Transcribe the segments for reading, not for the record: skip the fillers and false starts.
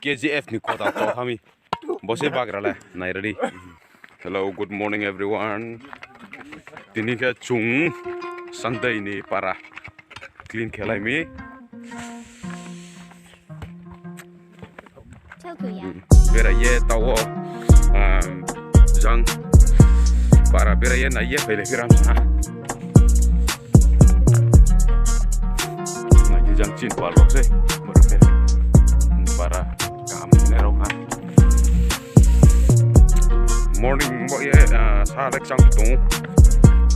KGF ni kota to kami. Bose bagrala nai ready. Hello, good morning everyone. Tini ke chung Sunday ni para clean khelai mi. Birai tawo jang para birai na ye pele firam sa. Na di jang chin par lok se para kam nero ha. Morning mo ye sa lek sang tung.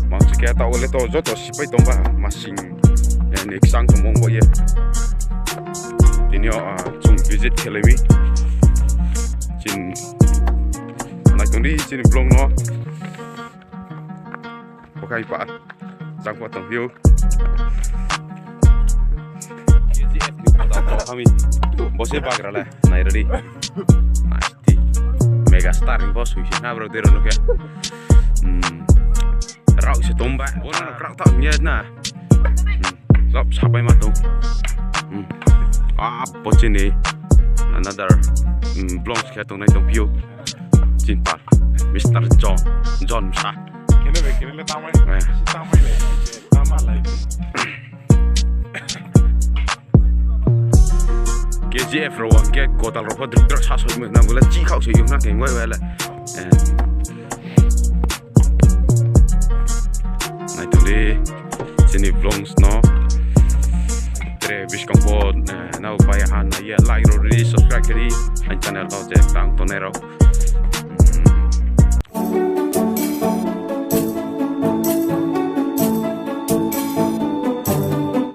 Mang chike tawo le to zo to sipai tomba masing nek sang tung mo ye. Tini chung visit khelai mi. Chin nai tung di chin blong no pakai pa sang ko tong view KGF ni kota to kami bose bagrala nai ready asti mega starring boss wi na bro dero no ke rau se tomba bona krak tak nya na sop sapai ma tu poche ni another blongs ke tong nai tong view chin pa Mr. John sa kene tamai le tama lai KGF ro ke kota ro hodr dr sa so me na gula chi khau se yung na ke ngoi wala nai to de chini vlogs no tre wish kom po na pa ya han na ye like ro subscribe kri an channel to je tang to nero